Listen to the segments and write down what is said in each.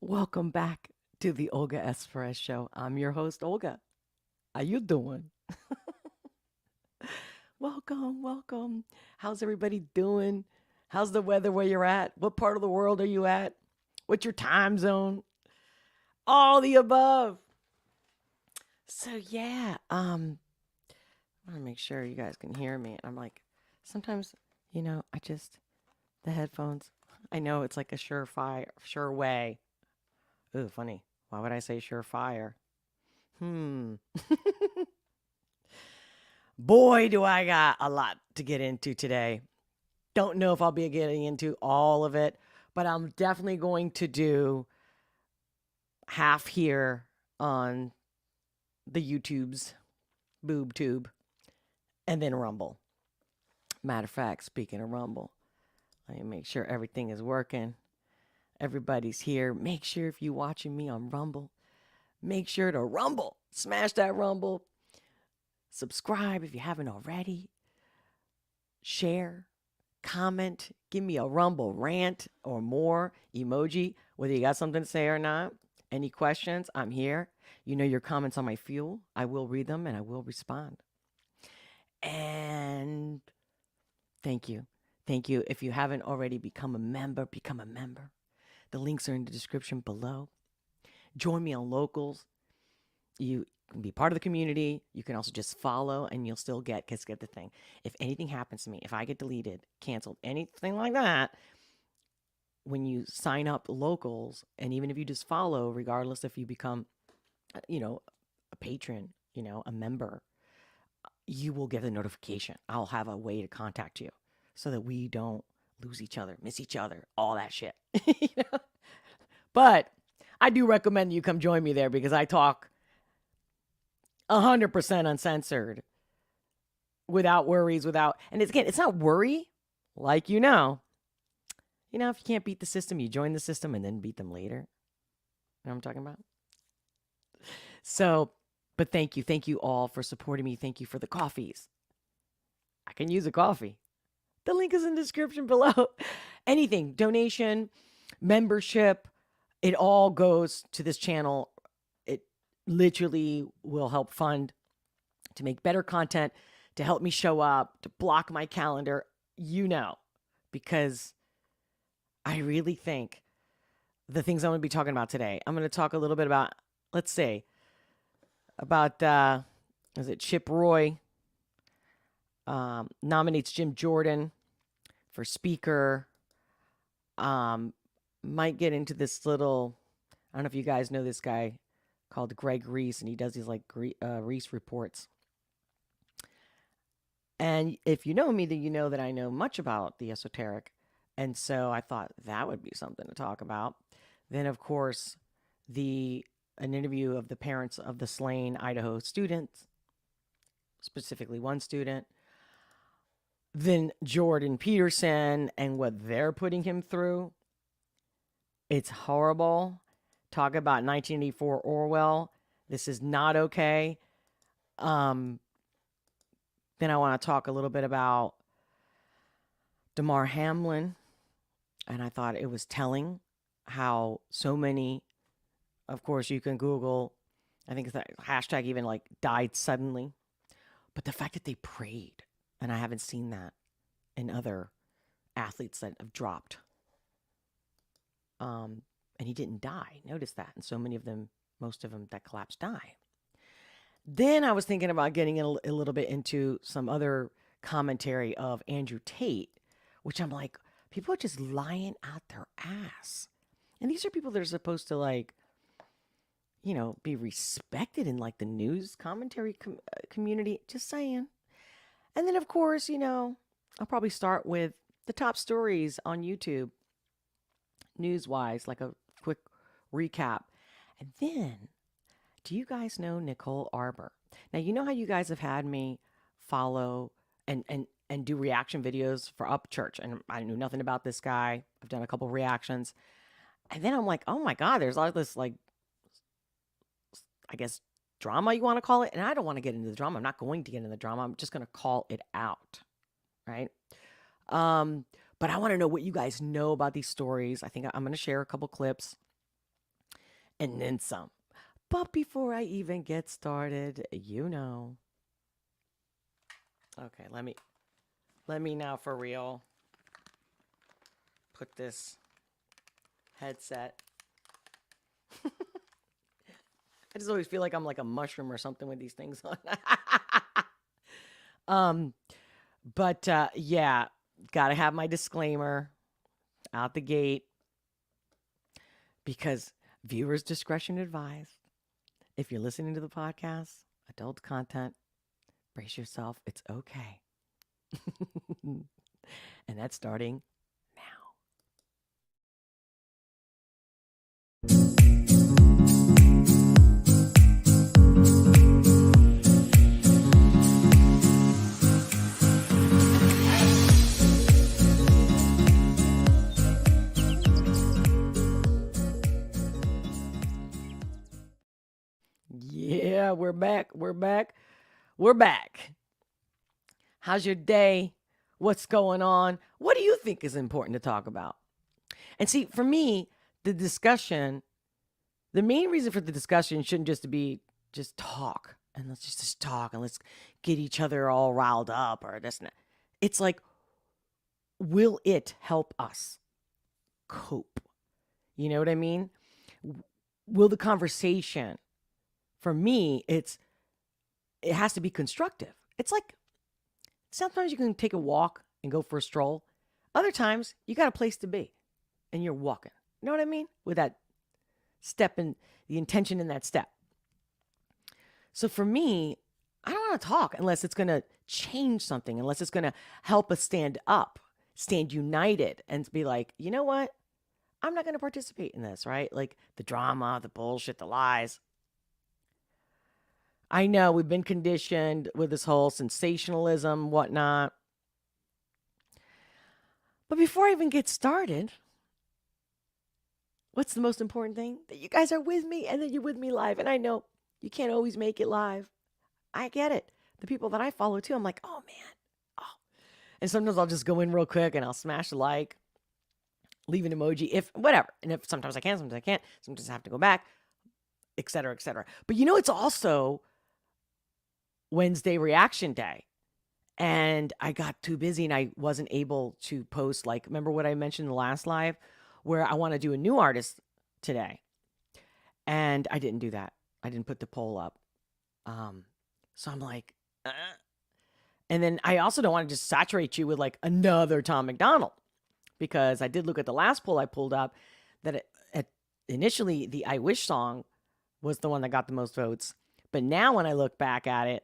Welcome back to the Olga S Show. I'm your host, Olga. How you doing? Welcome, welcome. How's everybody doing? How's the weather where you're at? What part of the world are you at? What's your time zone? All the above. So yeah, I want to make sure you guys can hear me. I'm like, sometimes, I just the headphones. I know it's like a sure way. Ooh, funny. Why would I say surefire? Hmm. Boy, do I got a lot to get into today. Don't know if I'll be getting into all of it, but I'm definitely going to do half here on the YouTube's boob tube and then Rumble. Matter of fact, speaking of Rumble, let me make sure everything is working. Everybody's here. Make sure if you're watching me on Rumble, make sure to Rumble. Smash that Rumble. Subscribe if you haven't already. Share, comment, give me a Rumble rant or more emoji, whether you got something to say or not. Any questions? I'm here. You know your comments on my fuel. I will read them and I will respond. And thank you. Thank you. If you haven't already become a member, become a member. The links are in the description below. Join me on Locals. You can be part of the community. You can also just follow and you'll still get the thing. If anything happens to me, if I get deleted, canceled, anything like that, when you sign up Locals, and even if you just follow, regardless if you become, a patron, a member, you will get a notification. I'll have a way to contact you so that we don't lose each other, miss each other, all that shit. But I do recommend you come join me there because I talk 100% uncensored, without worries, and it's not worry, like if you can't beat the system, you join the system and then beat them later. You know what I'm talking about? So, but thank you all for supporting me. Thank you for the coffees. I can use a coffee. The link is in the description below. Anything, donation, membership, it all goes to this channel. It literally will help fund to make better content, to help me show up, to block my calendar, because I really think the things I'm going to be talking about today, I'm going to talk a little bit about, let's say, about, is it Chip Roy nominates Jim Jordan for speaker. Might get into this little, I don't know if you guys know this guy called Greg Reese, and he does these like Reese reports. And if you know me, then you know that I know much about the esoteric. And so I thought that would be something to talk about. Then, of course, an interview of the parents of the slain Idaho students, specifically one student. Then Jordan Peterson and what they're putting him through. It's horrible. Talk about 1984 Orwell. This is not okay. Then I want to talk a little bit about Damar Hamlin. And I thought it was telling how so many, of course, you can Google, I think it's that hashtag even like died suddenly. But the fact that they prayed, and I haven't seen that in other athletes that have dropped. And he didn't die. Notice that. And so many of them, most of them that collapsed die. Then I was thinking about getting a little bit into some other commentary of Andrew Tate, which I'm like, people are just lying out their ass. And these are people that are supposed to be respected in like the news commentary community. Just saying. And then, of course, I'll probably start with the top stories on YouTube, news-wise, like a quick recap. And then, do you guys know Nicole Arbour? Now, you know how you guys have had me follow and do reaction videos for Upchurch, and I knew nothing about this guy. I've done a couple reactions. And then I'm like, oh my God, there's all this, like, I guess, drama you want to call it. And I don't want to get into the drama. I'm not going to get into the drama. I'm just going to call it out, right? But I want to know what you guys know about these stories. I think I'm going to share a couple clips. and then some. But before I even get started, Okay, let me now for real put this headset. I just always feel like I'm like a mushroom or something with these things on. But yeah, gotta have my disclaimer out the gate because viewers' discretion advised. If you're listening to the podcast, adult content, brace yourself. It's okay. And that's starting now. Yeah, we're back. We're back. We're back. How's your day? What's going on? What do you think is important to talk about? And see, for me, the main reason for the discussion shouldn't just be just talk and let's just talk and let's get each other all riled up or this and that. It's like, will it help us cope? You know what I mean? Will the conversation, for me, it has to be constructive. It's like sometimes you can take a walk and go for a stroll. Other times you got a place to be and you're walking. You know what I mean? With that step and the intention in that step. So for me, I don't want to talk unless it's going to change something, unless it's going to help us stand up, stand united and be like, you know what? I'm not going to participate in this, right? Like the drama, the bullshit, the lies. I know we've been conditioned with this whole sensationalism, whatnot. But before I even get started, what's the most important thing? That you guys are with me and that you're with me live. And I know you can't always make it live. I get it. The people that I follow too, I'm like, oh man. Oh. And sometimes I'll just go in real quick and I'll smash a like, leave an emoji, if whatever. And if sometimes I can, sometimes I can't. Sometimes I have to go back, et cetera, et cetera. But it's also Wednesday reaction day. And I got too busy and I wasn't able to post, like, remember what I mentioned in the last live where I want to do a new artist today. And I didn't do that. I didn't put the poll up. So I'm like, And then I also don't want to just saturate you with like another Tom McDonald because I did look at the last poll I pulled up that initially the I Wish song was the one that got the most votes. But now when I look back at it,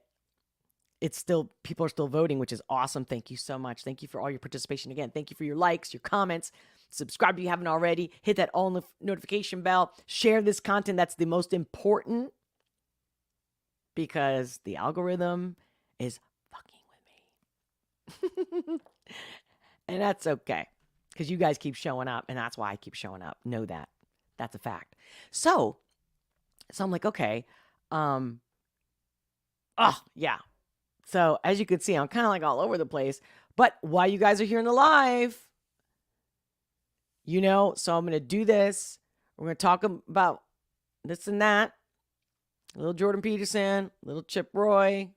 it's still, people are still voting, which is awesome. Thank you so much. Thank you for all your participation. Again, thank you for your likes, your comments. Subscribe if you haven't already. Hit that all notification bell. Share this content. That's the most important because the algorithm is fucking with me. And that's okay because you guys keep showing up and that's why I keep showing up. Know that. That's a fact. So I'm like, okay. Oh, yeah. So as you can see, I'm kind of like all over the place. But while you guys are here in the live, so I'm going to do this. We're going to talk about this and that. A little Jordan Peterson, a little Chip Roy.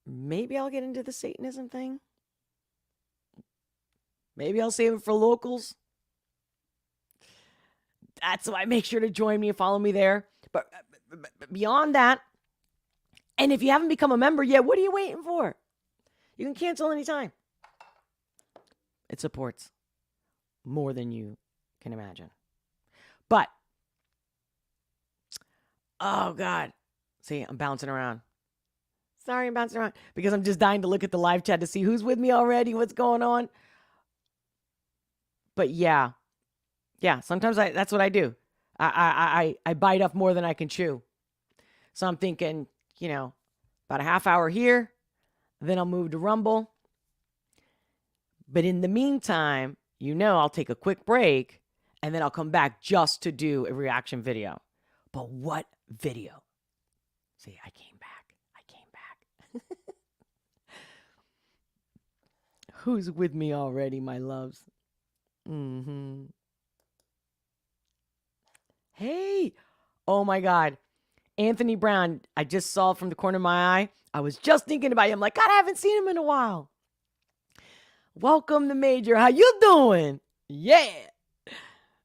Maybe I'll get into the Satanism thing. Maybe I'll save it for locals. That's why make sure to join me and follow me there. But beyond that, and if you haven't become a member yet, what are you waiting for? You can cancel anytime. It supports more than you can imagine. But, oh God. See, I'm bouncing around. Sorry, I'm bouncing around because I'm just dying to look at the live chat to see who's with me already, what's going on. But yeah, sometimes that's what I do. I bite off more than I can chew. So I'm thinking, about a half hour here, then I'll move to Rumble. But in the meantime, I'll take a quick break and then I'll come back just to do a reaction video. But what video? See, I came back. Who's with me already, my loves? Hey, Hey. Oh my God. Anthony Brown, I just saw from the corner of my eye. I was just thinking about him. Like, God, I haven't seen him in a while. Welcome to Major. How you doing? Yeah.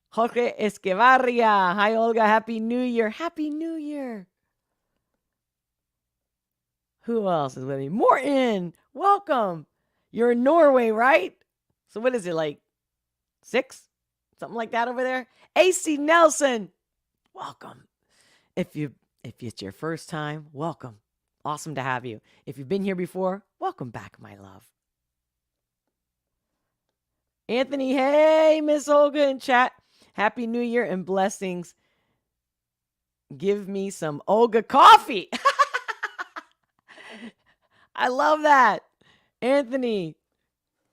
Jorge Esquivarria. Hi, Olga. Happy New Year. Happy New Year. Who else is with me? Morton. Welcome. You're in Norway, right? So what is it, like 6? Something like that over there? AC Nelson. Welcome. If it's your first time, welcome. Awesome to have you. If you've been here before, welcome back, my love. Anthony, hey, Miss Olga in chat. Happy New Year and blessings. Give me some Olga coffee. I love that. Anthony,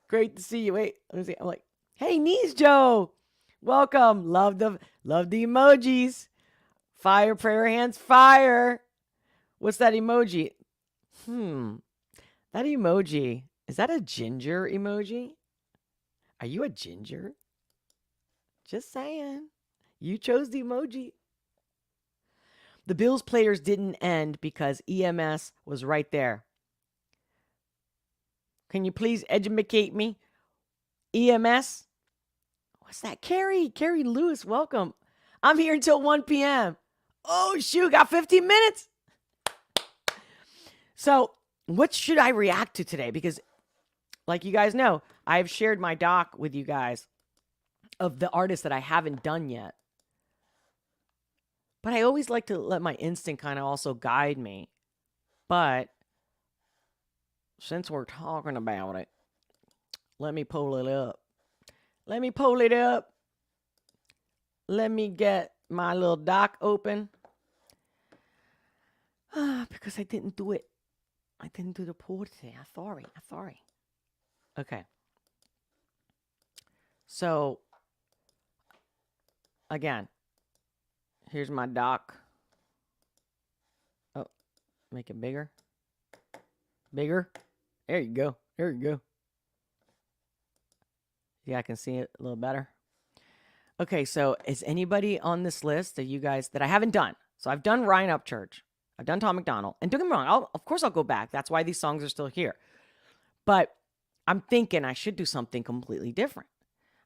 great to see you. Wait, let me see. I'm like, hey, Niece Joe. Welcome. Love the emojis. Fire, prayer hands, fire. What's that emoji? That emoji. Is that a ginger emoji? Are you a ginger? Just saying. You chose the emoji. The Bills players didn't end because EMS was right there. Can you please educate me? EMS? What's that? Carrie Lewis, welcome. I'm here until 1 p.m. Oh, shoot, got 15 minutes. So what should I react to today? Because like you guys know, I've shared my doc with you guys of the artists that I haven't done yet. But I always like to let my instinct kind of also guide me. But since we're talking about it, let me pull it up. Let me get my little doc open. Because I didn't do it. I didn't do the pull today. I'm sorry. Okay. So, again, here's my doc. Oh, make it bigger. Bigger. There you go. Yeah, I can see it a little better. Okay, so is anybody on this list that you guys that I haven't done? So I've done Ryan Upchurch. I've done Tom McDonald. And don't get me wrong, of course I'll go back. That's why these songs are still here. But I'm thinking I should do something completely different.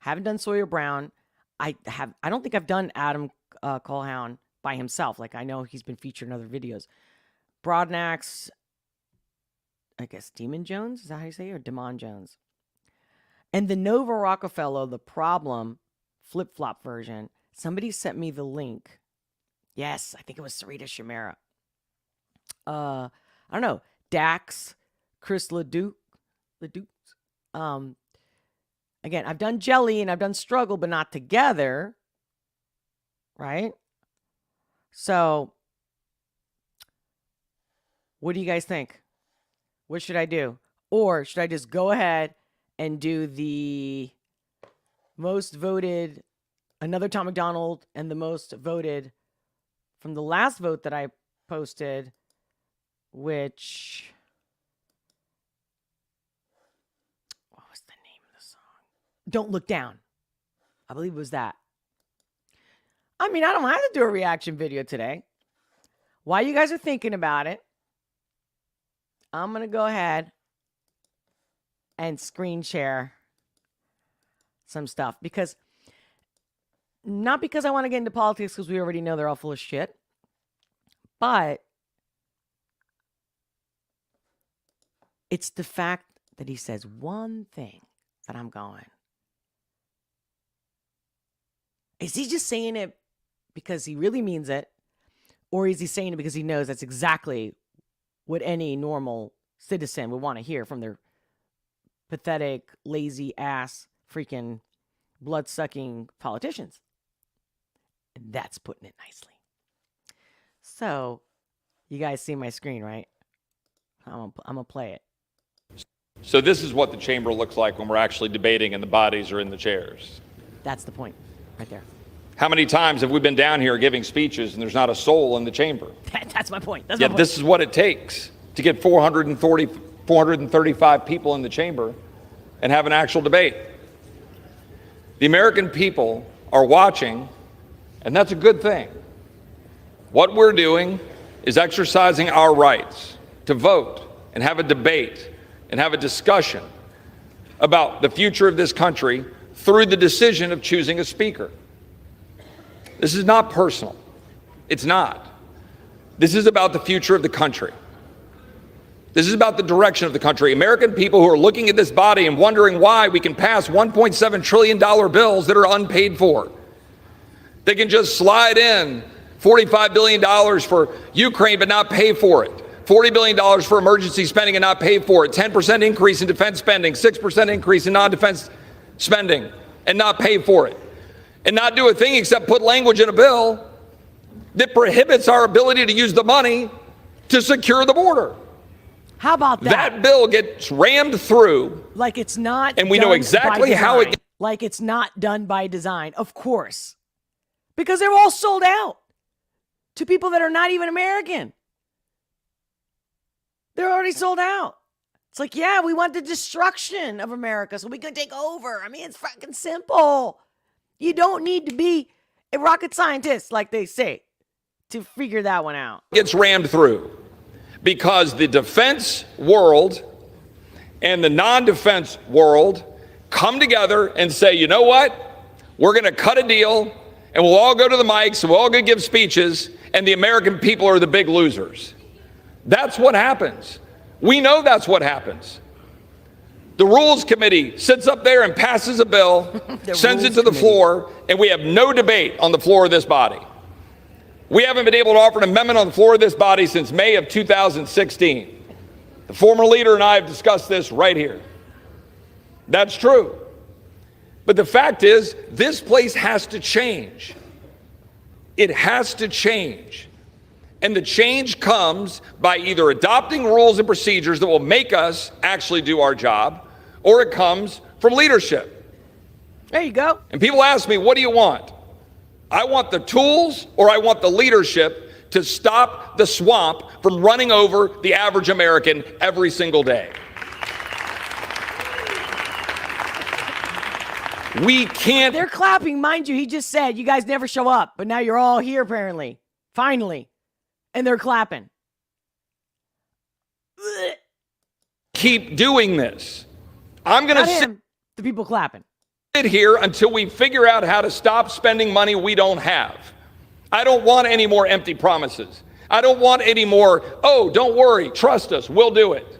I haven't done Sawyer Brown. I don't think I've done Adam Colhoun by himself. Like I know he's been featured in other videos. Broadnax, I guess Demon Jones, is that how you say it? Or Demon Jones? And the Nova Rockefeller, The Problem, flip-flop version. Somebody sent me the link. Yes, I think it was Sarita Shamara. I don't know. Dax, Chris Leduc. Again, I've done Jelly and I've done Struggle, but not together. Right? So, what do you guys think? What should I do? Or should I just go ahead and do the most voted, another Tom McDonald, and the most voted from the last vote that I posted, which, what was the name of the song? Don't Look Down. I believe it was that. I mean, I don't have to do a reaction video today. While you guys are thinking about it, I'm going to go ahead and screen share some stuff. Not because I want to get into politics, because we already know they're all full of shit. But it's the fact that he says one thing that I'm going. Is he just saying it because he really means it? Or is he saying it because he knows that's exactly what any normal citizen would want to hear from their pathetic, lazy ass, freaking blood-sucking politicians? And that's putting it nicely. So, you guys see my screen, right? I'm gonna play it. So this is what the chamber looks like when we're actually debating and the bodies are in the chairs. That's the point, right there. How many times have we been down here giving speeches and there's not a soul in the chamber? That's my point. Yet this is what it takes to get 435 people in the chamber and have an actual debate. The American people are watching And that's a good thing. What we're doing is exercising our rights to vote and have a debate and have a discussion about the future of this country through the decision of choosing a speaker. This is not personal. It's not. This is about the future of the country. This is about the direction of the country. American people who are looking at this body and wondering why we can pass $1.7 trillion bills that are unpaid for. They can just slide in $45 billion for Ukraine but not pay for it. $40 billion for emergency spending and not pay for it. 10% increase in defense spending, 6% increase in non-defense spending and not pay for it. And not do a thing except put language in a bill that prohibits our ability to use the money to secure the border. How about that? That bill gets rammed through. Like it's not. And we know exactly how it. Like it's not done by design, of course. Because they're all sold out to people that are not even American. They're already sold out. It's like, yeah, we want the destruction of America so we can take over. I mean, it's fucking simple. You don't need to be a rocket scientist, like they say, to figure that one out. Gets rammed through because the defense world and the non-defense world come together and say, you know what? We're going to cut a deal and we'll all go to the mics and we'll all go give speeches and the American people are the big losers. That's what happens. We know that's what happens. The Rules Committee sits up there and passes a bill, sends it to the floor, and we have no debate on the floor of this body. We haven't been able to offer an amendment on the floor of this body since May of 2016. The former leader and I have discussed this right here. That's true. But the fact is, this place has to change. It has to change. And the change comes by either adopting rules and procedures that will make us actually do our job, or it comes from leadership. There you go. And people ask me, what do you want? I want the tools or I want the leadership to stop the swamp from running over the average American every single day. We can't. They're clapping, mind you. He just said you guys never show up, but now you're all here apparently. Finally. And they're clapping. Keep doing this. I'm going to sit. The people clapping. Sit here until we figure out how to stop spending money we don't have. I don't want any more empty promises. I don't want any more, oh, don't worry, trust us, we'll do it.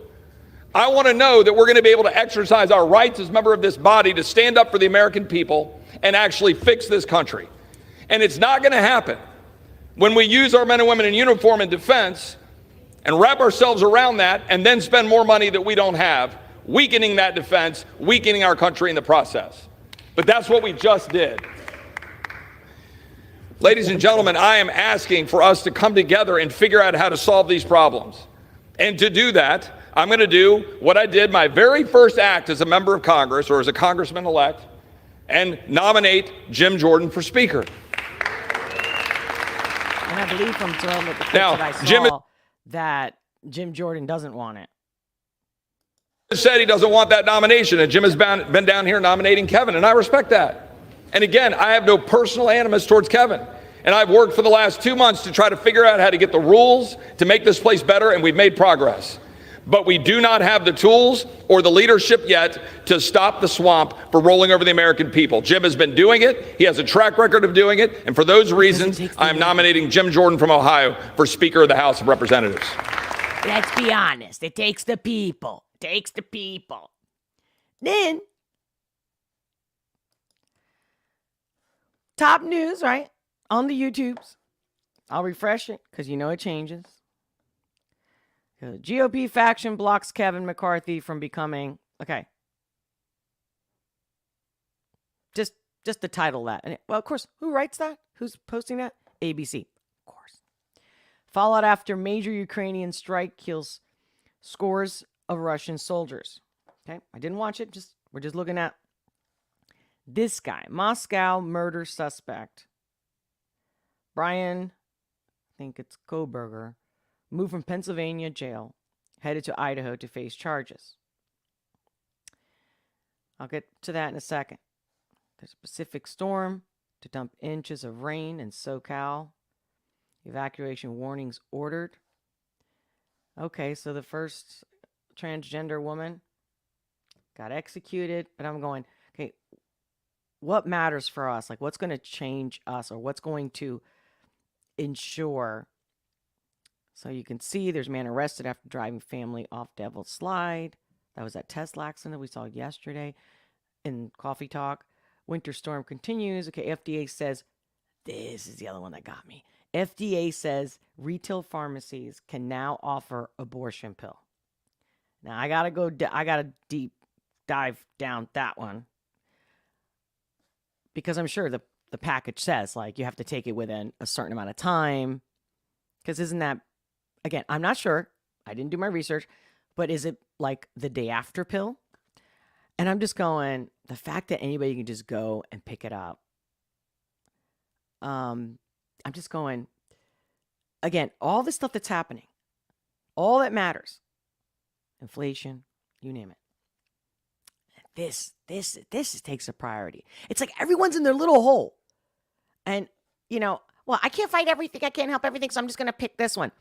I want to know that we're going to be able to exercise our rights as a member of this body to stand up for the American people and actually fix this country. And it's not going to happen when we use our men and women in uniform in defense and wrap ourselves around that and then spend more money that we don't have, weakening that defense, weakening our country in the process. But that's what we just did. Ladies and gentlemen, I am asking for us to come together and figure out how to solve these problems. And to do that, I'm going to do what I did my very first act as a member of Congress or as a congressman-elect and nominate Jim Jordan for Speaker. And I believe from some of the clips that I saw that Jim Jordan doesn't want it. Said he doesn't want that nomination, and Jim has been down here nominating Kevin, and I respect that. And again, I have no personal animus towards Kevin. And I've worked for the last 2 months to try to figure out how to get the rules to make this place better, and we've made progress. But we do not have the tools or the leadership yet to stop the swamp from rolling over the American people. Jim has been doing it. He has a track record of doing it. And for those reasons, I am nominating Jim Jordan from Ohio for Speaker of the House of Representatives. Let's be honest. It takes the people. It takes the people. Then, top news, right? On the YouTubes. I'll refresh it because you know it changes. The GOP faction blocks Kevin McCarthy from becoming, okay. Just the title that. And well, of course, who writes that? Who's posting that? ABC, of course. Fallout after major Ukrainian strike kills scores of Russian soldiers. Okay, I didn't watch it. We're just looking at this guy, Moscow murder suspect. Brian, I think it's Koberger, moved from Pennsylvania jail, headed to Idaho to face charges. I'll get to that in a second. There's a Pacific storm to dump inches of rain in SoCal. Evacuation warnings ordered. Okay, so the first transgender woman got executed, but I'm going, okay, what matters for us? Like, what's going to change us, or what's going to ensure? So you can see there's a man arrested after driving family off Devil's Slide. That was that Tesla accident we saw yesterday in Coffee Talk. Winter storm continues. Okay, FDA says, this is the other one that got me. FDA says retail pharmacies can now offer abortion pill. Now I gotta deep dive down that one, because I'm sure the package says like you have to take it within a certain amount of time. Because isn't that, again, I'm not sure. I didn't do my research, but is it like the day after pill? And I'm just going, the fact that anybody can just go and pick it up. I'm just going, again, all the stuff that's happening, all that matters, inflation, you name it. This takes a priority. It's like everyone's in their little hole. And, well, I can't fight everything. I can't help everything. So I'm just going to pick this one.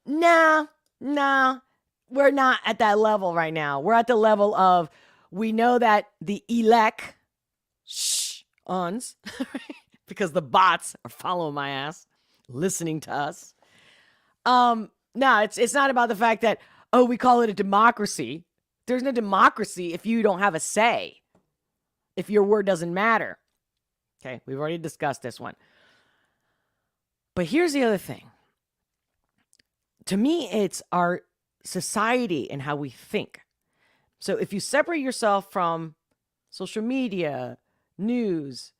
Nah, we're not at that level right now. We're at the level of, we know that the ons, because the bots are following my ass, listening to us. No, it's not about the fact that, we call it a democracy. There's no democracy if you don't have a say, if your word doesn't matter. Okay, we've already discussed this one. But here's the other thing. To me, it's our society and how we think. So if you separate yourself from social media, news,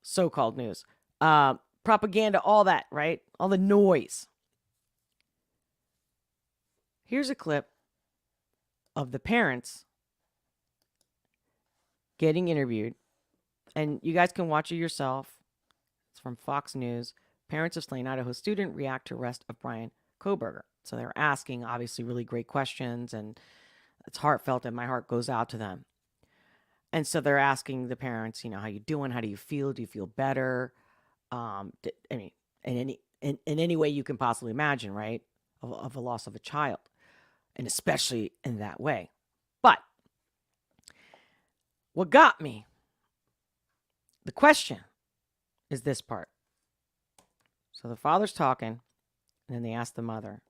so-called news, propaganda, all that, right? All the noise. Here's a clip of the parents getting interviewed. And you guys can watch it yourself. It's from Fox News. Parents of slain Idaho student react to arrest of Brian Koberger. So they're asking, obviously, really great questions. And it's heartfelt, and my heart goes out to them. And so they're asking the parents, how you doing? How do you feel? Do you feel better? In any way you can possibly imagine, right? Of a loss of a child. And especially in that way. But what got me, the question is this part. So the father's talking, and then they ask the mother.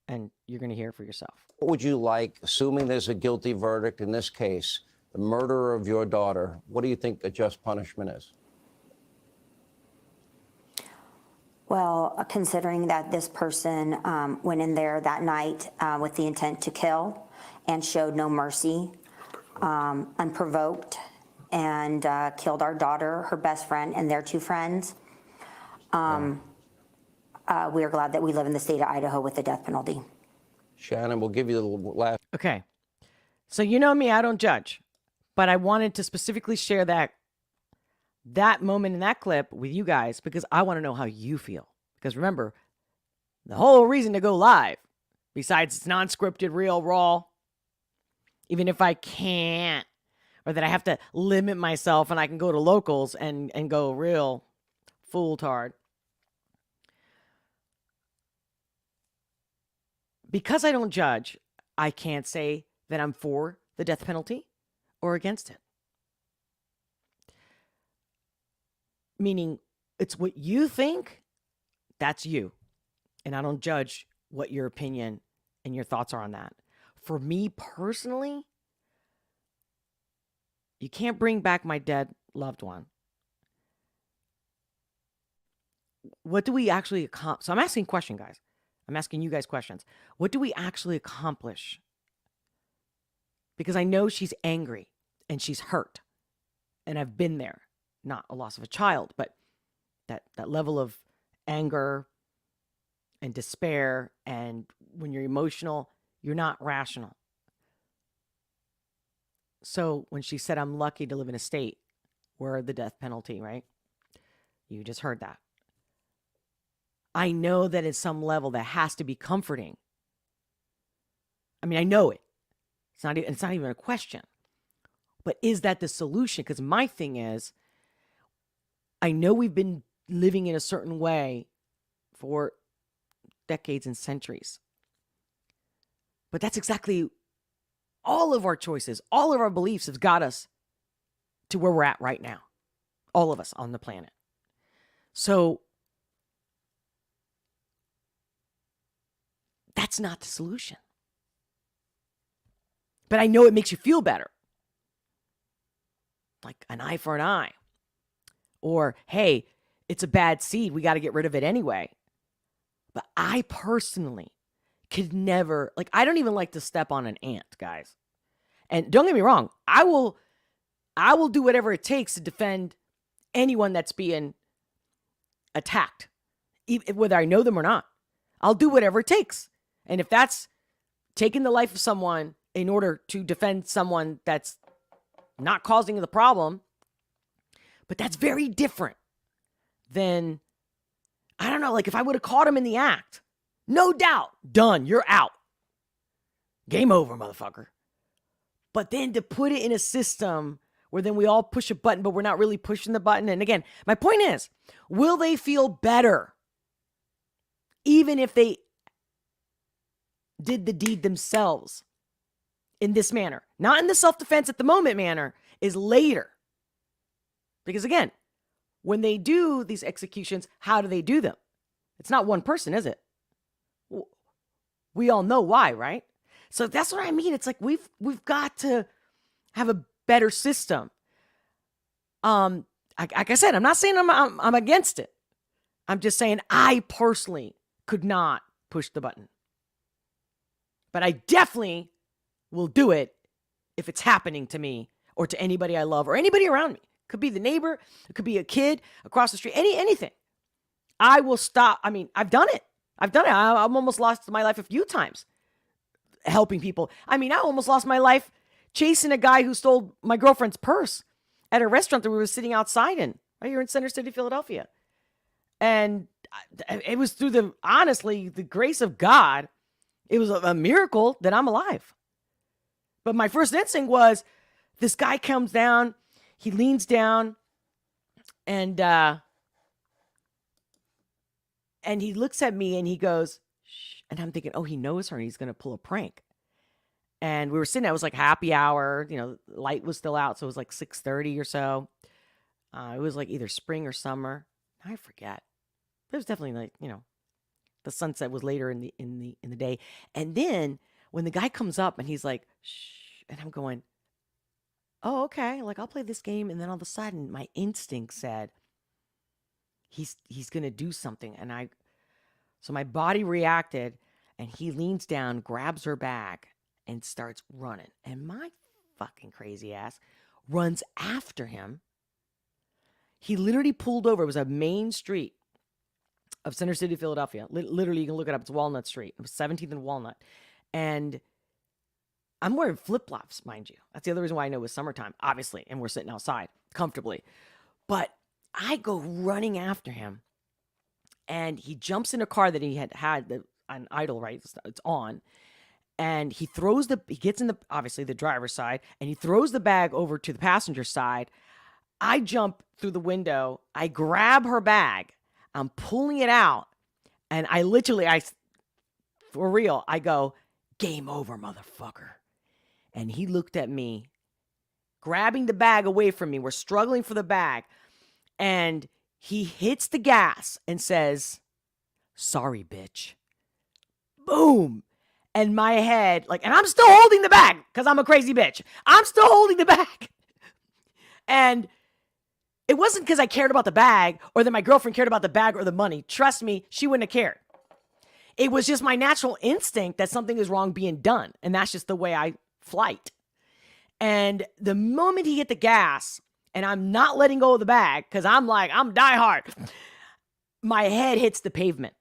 And you're going to hear it for yourself. What would you like, assuming there's a guilty verdict in this case, the murderer of your daughter, what do you think a just punishment is? Well, considering that this person went in there that night with the intent to kill and showed no mercy, unprovoked, and killed our daughter, her best friend, and their two friends, we are glad that we live in the state of Idaho with the death penalty. Shannon, we'll give you the last. Okay. So you know me, I don't judge. But I wanted to specifically share that moment in that clip with you guys because I want to know how you feel. Because remember, the whole reason to go live, besides it's non-scripted, real, raw, even if I can't, or that I have to limit myself and I can go to locals and go real fool-tard. Because I don't judge, I can't say that I'm for the death penalty or against it. Meaning, it's what you think, that's you. And I don't judge what your opinion and your thoughts are on that. For me personally, you can't bring back my dead loved one. What do we actually accomplish? So I'm asking a question, guys. I'm asking you guys questions. What do we actually accomplish? Because I know she's angry and she's hurt. And I've been there. Not a loss of a child, but that level of anger and despair. And when you're emotional, you're not rational. So when she said, I'm lucky to live in a state where the death penalty, right? You just heard that. I know that at some level that has to be comforting. I mean, I know it. It's not even a question. But is that the solution? Because my thing is, I know we've been living in a certain way for decades and centuries. But that's exactly all of our choices, all of our beliefs have got us to where we're at right now. All of us on the planet. So that's not the solution. But I know it makes you feel better. Like an eye for an eye. Or, hey, it's a bad seed. We got to get rid of it anyway. But I personally could never, like, I don't even like to step on an ant, guys. And don't get me wrong, I will do whatever it takes to defend anyone that's being attacked, whether I know them or not. I'll do whatever it takes. And if that's taking the life of someone in order to defend someone that's not causing the problem, but that's very different than, I don't know, like if I would have caught him in the act, no doubt, done, you're out. Game over, motherfucker. But then to put it in a system where then we all push a button, but we're not really pushing the button. And again, my point is, will they feel better even if they did the deed themselves in this manner? Not in the self-defense at the moment manner, is later. Because again, when they do these executions, how do they do them? It's not one person, is it? We all know why, right? So that's what I mean. It's like we've got to have a better system. Like I said, I'm not saying I'm against it. I'm just saying I personally could not push the button. But I definitely will do it if it's happening to me or to anybody I love or anybody around me. It could be the neighbor. It could be a kid across the street. Anything. I will stop. I mean, I've done it. I've almost lost my life a few times helping people. I mean, I almost lost my life chasing a guy who stole my girlfriend's purse at a restaurant that we were sitting outside in, right here in Center City, Philadelphia. And it was through honestly, the grace of God. It was a miracle that I'm alive. But my first instinct was, this guy comes down, he leans down, and he looks at me and he goes, shh. And I'm thinking, oh, he knows her and he's going to pull a prank. And we were sitting there, it was like happy hour, light was still out. So it was like 6:30 or so. It was like either spring or summer. I forget. It was definitely like, the sunset was later in the day. And then when the guy comes up and he's like, shh, and I'm going, oh, okay. Like, I'll play this game. And then all of a sudden my instinct said, he's going to do something. And so my body reacted and he leans down, grabs her bag and starts running. And my fucking crazy ass runs after him. He literally pulled over. It was a main street of Center City, Philadelphia. Literally, you can look it up. It's Walnut Street. It was 17th and Walnut. And I'm wearing flip-flops, mind you. That's the other reason why I know it was summertime, obviously. And we're sitting outside comfortably. But I go running after him. And he jumps in a car that he had an idle, right? It's on. And he gets in obviously the driver's side. And he throws the bag over to the passenger side. I jump through the window. I grab her bag. I'm pulling it out. And for real, I go, game over, motherfucker. And he looked at me, grabbing the bag away from me. We're struggling for the bag. And he hits the gas and says, sorry, bitch. Boom. And my head, and I'm still holding the bag because I'm a crazy bitch. I'm still holding the bag. And it wasn't because I cared about the bag or that my girlfriend cared about the bag or the money. Trust me, she wouldn't have cared. It was just my natural instinct that something is wrong being done. And that's just the way I flight. And the moment he hit the gas, and I'm not letting go of the bag because I'm die hard, my head hits the pavement.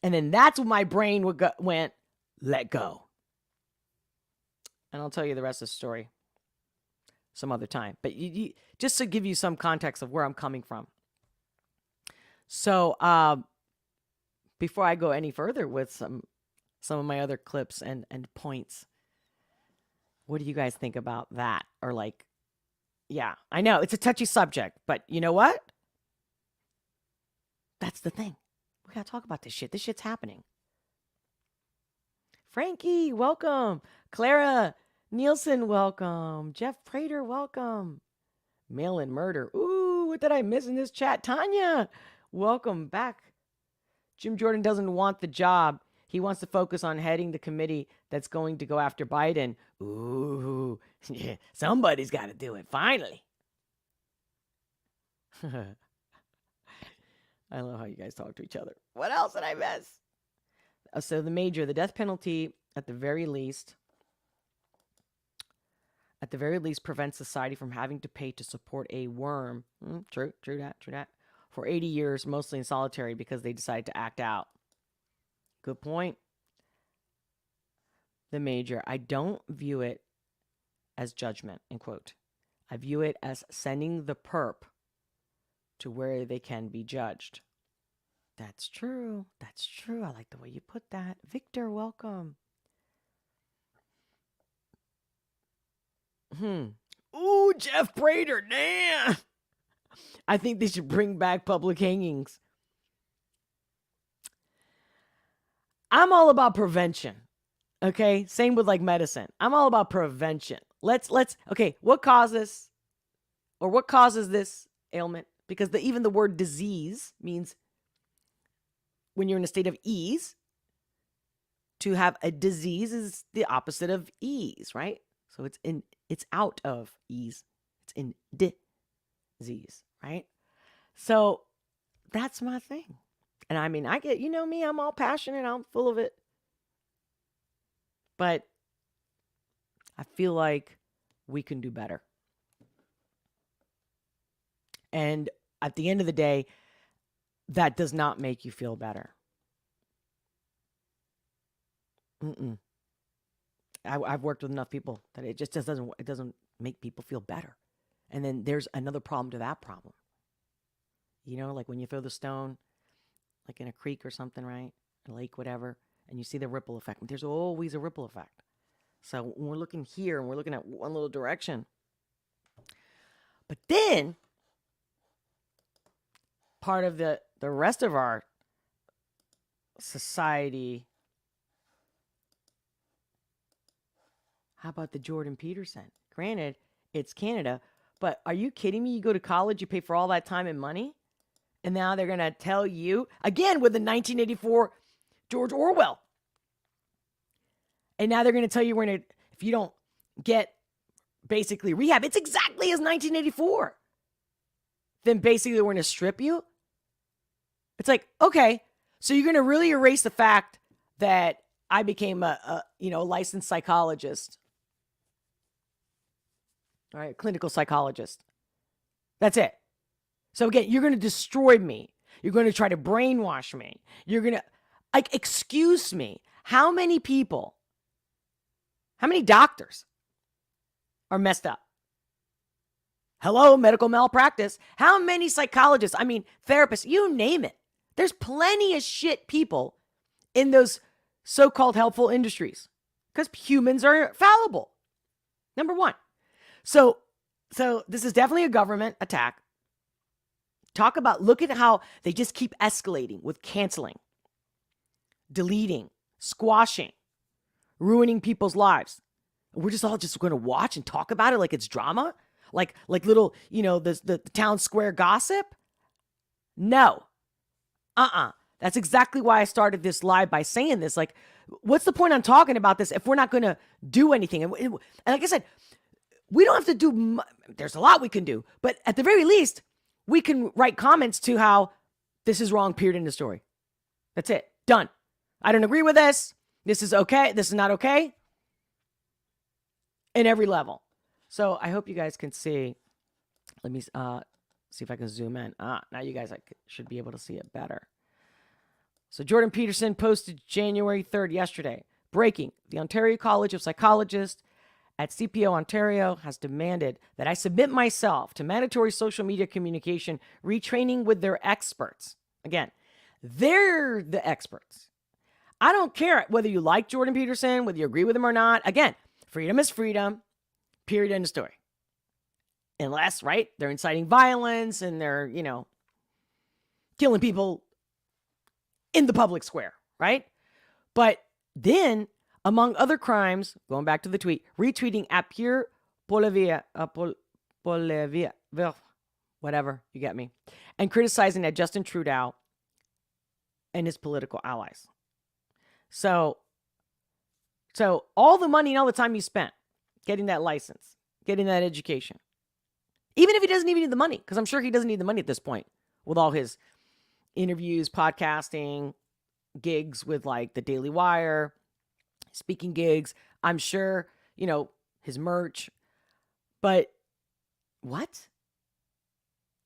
And then that's when my brain went, let go. And I'll tell you the rest of the story some other time. But just to give you some context of where I'm coming from. So before I go any further with some of my other clips and points, what do you guys think about that? Or Yeah, I know. It's a touchy subject, but you know what? That's the thing. We got to talk about this shit. This shit's happening. Frankie, welcome. Clara Nielsen, welcome. Jeff Prater, welcome. Mail-in murder. Ooh, what did I miss in this chat? Tanya, welcome back. Jim Jordan doesn't want the job. He wants to focus on heading the committee that's going to go after Biden. Ooh, yeah, somebody's got to do it, finally. I love how you guys talk to each other. What else did I miss? So the death penalty, at the very least, prevents society from having to pay to support a worm. True that. For 80 years, mostly in solitary because they decided to act out. Good point. The major, I don't view it as judgment, end quote. I view it as sending the perp to where they can be judged. That's true. I like the way you put that. Victor, welcome. Ooh, Jeff Prater, damn. I think they should bring back public hangings. I'm all about prevention. Okay? Same with like medicine. I'm all about prevention. Okay, what causes this ailment? Because even the word disease means when you're in a state of ease, to have a disease is the opposite of ease, right? So it's out of ease. It's in disease, right? So that's my thing. And I mean, I get, you know me, I'm all passionate. I'm full of it. But I feel like we can do better. And at the end of the day, that does not make you feel better. I've worked with enough people that it just doesn't make people feel better. And then there's another problem to that problem. You know, like when you throw the stone, like in a creek or something, right? A lake, whatever, and you see the ripple effect. There's always a ripple effect. So when we're looking here and we're looking at one little direction, but then part of the rest of our society. How about the Jordan Peterson? Granted, it's Canada, but are you kidding me? You go to college, you pay for all that time and money, and now they're going to tell you, again with the 1984 George Orwell, and now they're going to tell you if you don't get basically rehab, it's exactly as 1984, then basically we're going to strip you. It's like, okay, so you're going to really erase the fact that I became a licensed psychologist. All right, clinical psychologist. That's it. So again, you're going to destroy me. You're going to try to brainwash me. You're going to, excuse me. How many people, how many doctors are messed up? Hello, medical malpractice. How many psychologists, therapists, you name it. There's plenty of shit people in those so-called helpful industries because humans are fallible. Number one. So this is definitely a government attack. Look at how they just keep escalating with canceling, deleting, squashing, ruining people's lives. We're just all going to watch and talk about it like it's drama, like little, the town square gossip. No. That's exactly why I started this live by saying this. Like, what's the point on talking about this if we're not going to do anything? And like I said, we don't have to do, there's a lot we can do, but at the very least, we can write comments to how this is wrong, period, in the story. That's it. Done. I don't agree with this. This is okay. This is not okay. In every level. So I hope you guys can see. Let me see if I can zoom in. Now you guys should be able to see it better. So Jordan Peterson posted January 3rd yesterday. Breaking. The Ontario College of Psychologists at CPO Ontario has demanded that I submit myself to mandatory social media communication retraining with their experts. Again, they're the experts. I don't care whether you like Jordan Peterson, whether you agree with him or not. Again, freedom is freedom. Period. End of story. Unless, right, they're inciting violence and they're, killing people in the public square, right? But then, among other crimes, going back to the tweet, retweeting at pure Polevia, whatever, you get me, and criticizing that Justin Trudeau and his political allies. So all the money and all the time you spent getting that license, getting that education, even if he doesn't even need the money, because I'm sure he doesn't need the money at this point with all his interviews, podcasting, gigs with like the Daily Wire, speaking gigs, I'm sure, his merch. But what?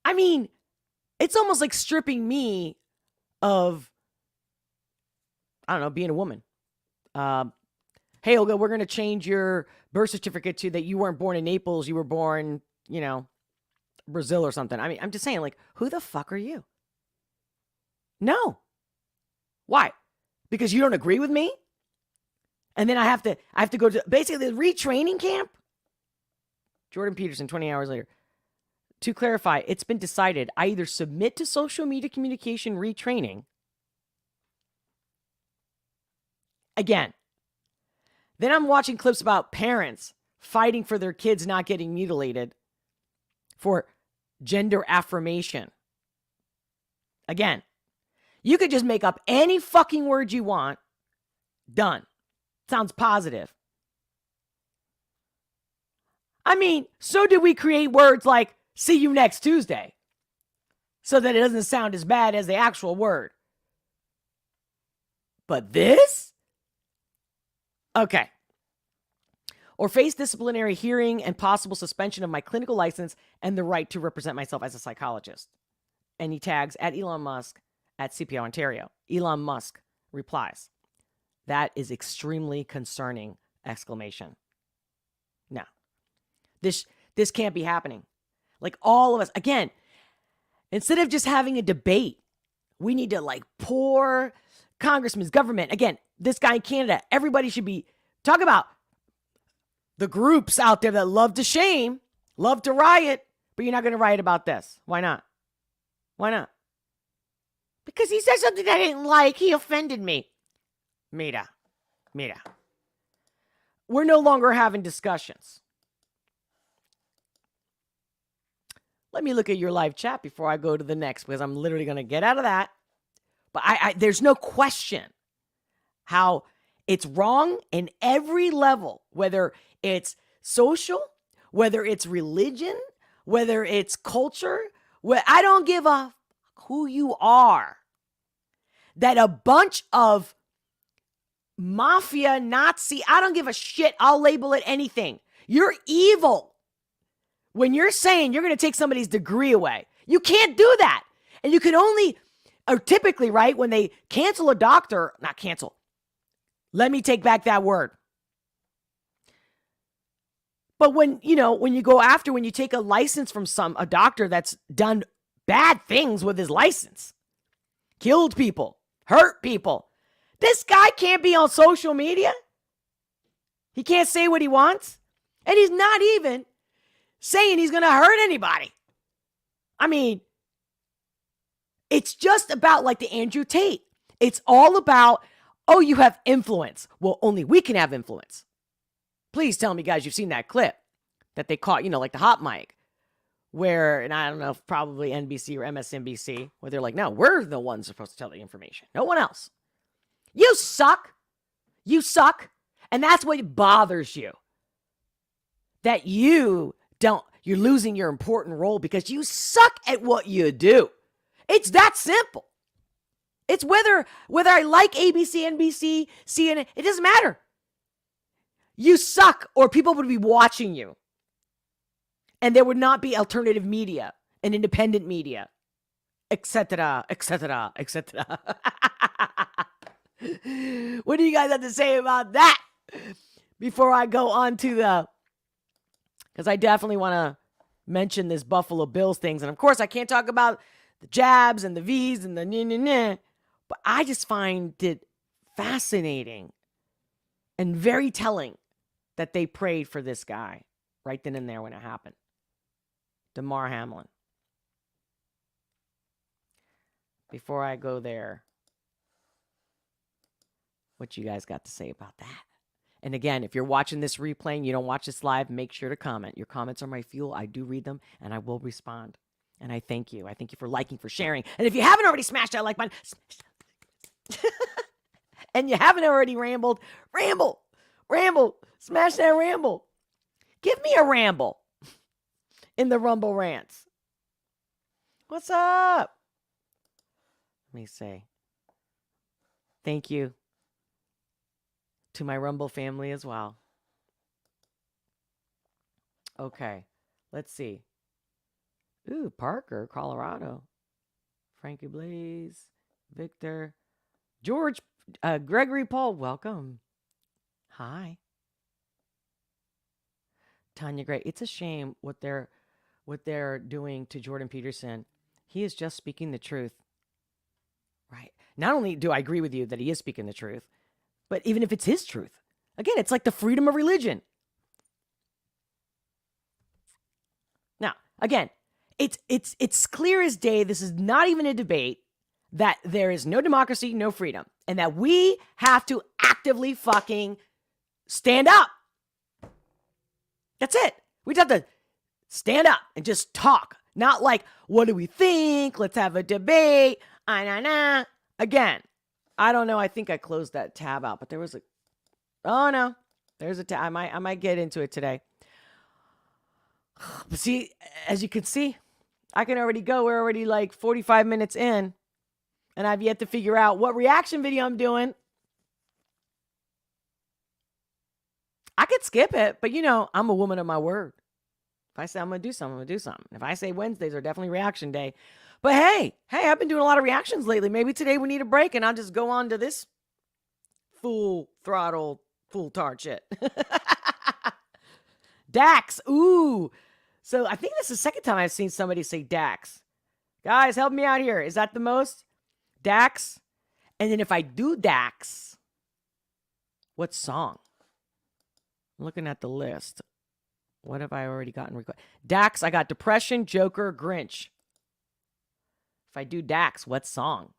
I mean, it's almost like stripping me of, I don't know, being a woman. Hey, Olga, we're going to change your birth certificate to that you weren't born in Naples, you were born, Brazil or something. I mean, I'm just saying, like, who the fuck are you? No. Why? Because you don't agree with me? And then I have to go to basically the retraining camp? Jordan Peterson, 20 hours later. To clarify, it's been decided I either submit to social media communication retraining. Again. Then I'm watching clips about parents fighting for their kids not getting mutilated for gender affirmation. Again, you could just make up any fucking word you want. Done. Sounds positive. I mean, so did we create words like see you next Tuesday so that it doesn't sound as bad as the actual word. But this? Okay. Or face disciplinary hearing and possible suspension of my clinical license and the right to represent myself as a psychologist. And he tags at Elon Musk at CPO Ontario. Elon Musk replies, that is extremely concerning, exclamation. No. This can't be happening. Like all of us, again, instead of just having a debate, we need to like pour congressmen's government. Again, this guy in Canada, everybody should be talking about the groups out there that love to shame, love to riot, but you're not going to riot about this. Why not? Why not? Because he said something I didn't like. He offended me. Mira. We're no longer having discussions. Let me look at your live chat before I go to the next, because I'm literally going to get out of that. But there's no question how it's wrong in every level, whether it's social, whether it's religion, whether it's culture. I don't give a who you are. That a bunch of mafia, Nazi, I don't give a shit. I'll label it anything. You're evil. When you're saying you're going to take somebody's degree away, you can't do that. And you can only, or typically, right, when they cancel a doctor, not cancel, let me take back that word. But when you take a license from a doctor that's done bad things with his license, killed people, hurt people, this guy can't be on social media. He can't say what he wants. And he's not even saying he's going to hurt anybody. I mean, it's just about like the Andrew Tate. It's all about, oh, you have influence. Well, only we can have influence. Please tell me, guys, you've seen that clip that they caught, like the hot mic, where, and I don't know if probably NBC or MSNBC, where they're like, no, we're the ones supposed to tell the information. No one else. You suck. You suck. And that's what bothers you. That you're losing your important role because you suck at what you do. It's that simple. It's whether I like ABC, NBC, CNN, it doesn't matter. You suck, or people would be watching you. And there would not be alternative media and independent media, etc., etc., etc. What do you guys have to say about that? Before I go on to because I definitely want to mention this Buffalo Bills things. And of course, I can't talk about the jabs and the V's and the but I just find it fascinating and very telling that they prayed for this guy right then and there when it happened. Damar Hamlin. Before I go there, what you guys got to say about that? And again, if you're watching this replay and you don't watch this live, make sure to comment. Your comments are my fuel. I do read them, and I will respond. And I thank you. I thank you for liking, for sharing. And if you haven't already smashed that like button, and you haven't already rambled, ramble, smash that ramble. Give me a ramble in the Rumble Rants. What's up? Let me say thank you to my Rumble family as well. Okay, let's see. Ooh, Parker, Colorado. Frankie Blaze, Victor, George, Gregory Paul, welcome. Hi. Tanya Gray, it's a shame what they're doing to Jordan Peterson. He is just speaking the truth. Right. Not only do I agree with you that he is speaking the truth, but even if it's his truth, again, it's like the freedom of religion. Now, again, it's clear as day. This is not even a debate that there is no democracy, no freedom, and that we have to actively fucking stand up. That's it. We just have to stand up and just talk. Not like, what do we think? Let's have a debate. Again, I don't know. I think I closed that tab out, but there was oh no, there's a tab. I might get into it today. But see, as you can see, I can already go. We're already like 45 minutes in, and I've yet to figure out what reaction video I'm doing. I could skip it, but I'm a woman of my word. If I say I'm going to do something, I'm going to do something. If I say Wednesdays are definitely reaction day. But hey, I've been doing a lot of reactions lately. Maybe today we need a break and I'll just go on to this full throttle, full tart shit. Dax, ooh. So I think this is the second time I've seen somebody say Dax. Guys, help me out here. Is that the most? Dax? And then if I do Dax, what song? I'm looking at the list. What have I already gotten? Dax, I got Depression, Joker, Grinch. If I do Dax, what song?